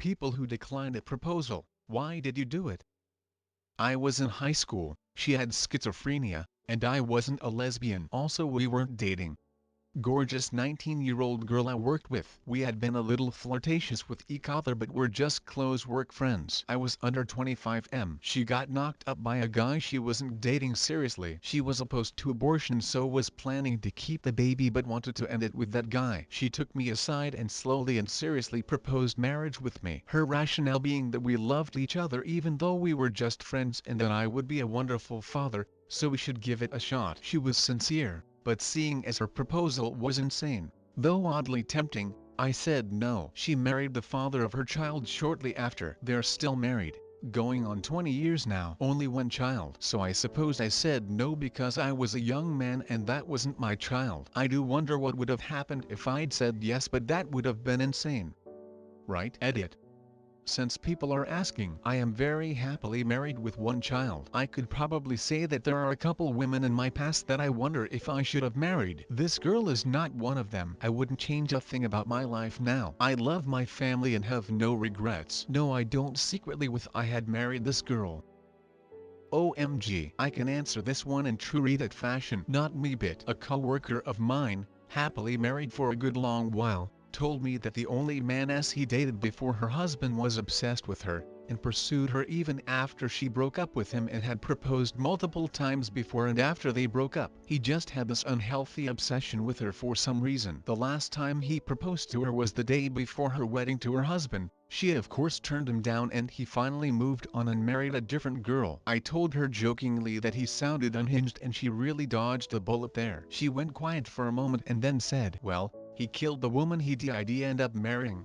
people who declined a proposal. Why did you do it? I was in high school, she had schizophrenia, and I wasn't a lesbian. Also, we weren't dating. Gorgeous 19-year-old girl I worked with. We had been a little flirtatious with each other but were just close work friends. I was under 25 She got knocked up by a guy she wasn't dating seriously. She was opposed to abortion so was planning to keep the baby but wanted to end it with that guy. She took me aside and slowly and seriously proposed marriage with me. Her rationale being that we loved each other even though we were just friends and that I would be a wonderful father, so we should give it a shot. She was sincere. But seeing as her proposal was insane, though oddly tempting, I said no. She married the father of her child shortly after. They're still married, going on 20 years now. Only one child. So I suppose I said no because I was a young man and that wasn't my child. I do wonder what would have happened if I'd said yes, but that would have been insane. Right? Edit. Since people are asking, I am very happily married with one child. I could probably say that there are a couple women in my past that I wonder if I should have married. This girl is not one of them. I wouldn't change a thing about my life now. I love my family and have no regrets. No, I don't secretly wish I had married this girl. OMG. I can answer this one in true Reddit fashion. Not me bit. A co-worker of mine, happily married for a good long while, told me that the only man he dated before her husband was obsessed with her, and pursued her even after she broke up with him and had proposed multiple times before and after they broke up. He just had this unhealthy obsession with her for some reason. The last time he proposed to her was the day before her wedding to her husband. She of course turned him down and he finally moved on and married a different girl. I told her jokingly that he sounded unhinged and she really dodged a bullet there. She went quiet for a moment and then said, well, he killed the woman he did end up marrying.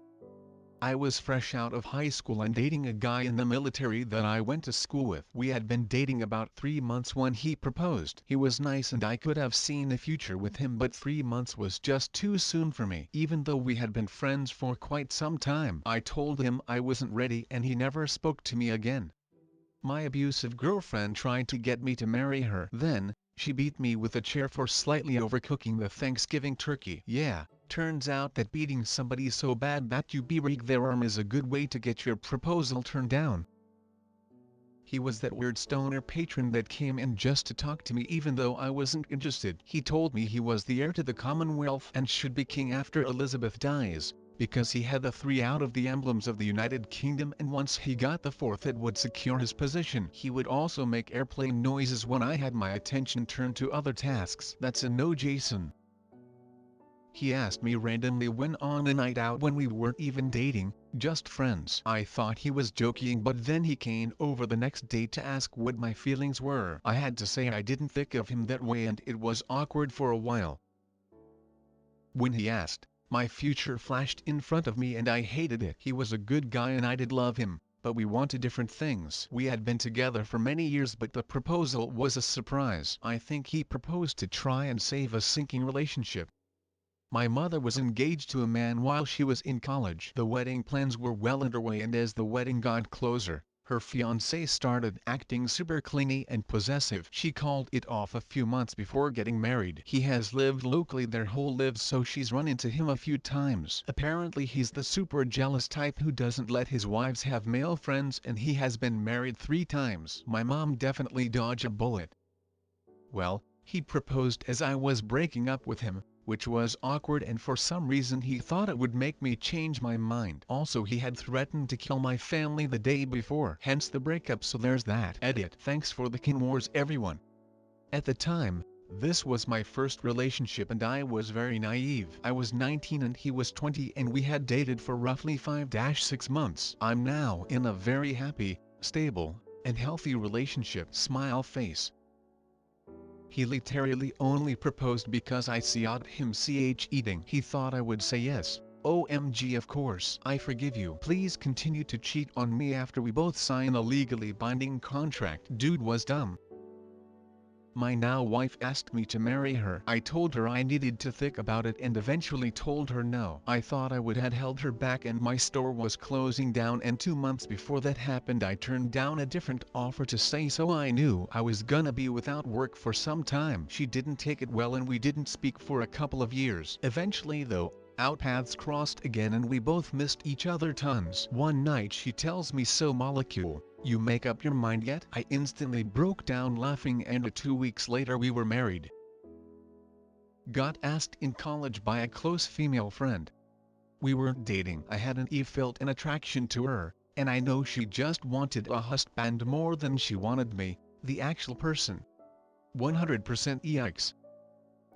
I was fresh out of high school and dating a guy in the military that I went to school with. We had been dating about 3 months when he proposed. He was nice and I could have seen a future with him, but 3 months was just too soon for me. Even though we had been friends for quite some time, I told him I wasn't ready and he never spoke to me again. My abusive girlfriend tried to get me to marry her. Then, she beat me with a chair for slightly overcooking the Thanksgiving turkey. Yeah. Turns out that beating somebody so bad that you break their arm is a good way to get your proposal turned down. He was that weird stoner patron that came in just to talk to me even though I wasn't interested. He told me he was the heir to the Commonwealth and should be king after Elizabeth dies, because he had the 3 out of the emblems of the United Kingdom and once he got the 4th it would secure his position. He would also make airplane noises when I had my attention turned to other tasks. That's a no, Jason. He asked me randomly when on a night out when we weren't even dating, just friends. I thought he was joking, but then he came over the next day to ask what my feelings were. I had to say I didn't think of him that way and it was awkward for a while. When he asked, my future flashed in front of me and I hated it. He was a good guy and I did love him, but we wanted different things. We had been together for many years but the proposal was a surprise. I think he proposed to try and save a sinking relationship. My mother was engaged to a man while she was in college. The wedding plans were well underway and as the wedding got closer, her fiancé started acting super clingy and possessive. She called it off a few months before getting married. He has lived locally their whole lives so she's run into him a few times. Apparently he's the super jealous type who doesn't let his wives have male friends and he has been married 3 times. My mom definitely dodged a bullet. Well, he proposed as I was breaking up with him, which was awkward and for some reason he thought it would make me change my mind. Also he had threatened to kill my family the day before, hence the breakup, so there's that. Edit. Thanks for the kin wars everyone. At the time, this was my first relationship and I was very naive. I was 19 and he was 20 and we had dated for roughly 5-6 months. I'm now in a very happy, stable, and healthy relationship. Smile face. He literally only proposed because I caught him eating. He thought I would say yes. OMG, of course. I forgive you. Please continue to cheat on me after we both sign a legally binding contract. Dude was dumb. My now wife asked me to marry her. I told her I needed to think about it and eventually told her no. I thought I would have held her back and my store was closing down and 2 months before that happened I turned down a different offer to say so I knew I was gonna be without work for some time. She didn't take it well and we didn't speak for a couple of years. Eventually though, Our paths crossed again and we both missed each other tons. One night she tells me, "So Molecule, you make up your mind yet?" I instantly broke down laughing, and 2 weeks later we were married. Got asked in college by a close female friend. We weren't dating. I hadn't felt an attraction to her, and I know she just wanted a husband more than she wanted me, the actual person. 100% yikes.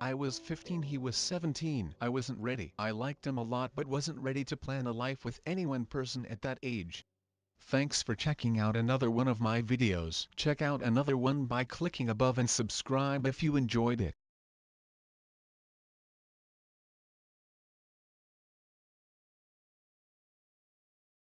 I was 15, he was 17. I wasn't ready. I liked him a lot but wasn't ready to plan a life with any one person at that age. Thanks for checking out another one of my videos. Check out another one by clicking above and subscribe if you enjoyed it.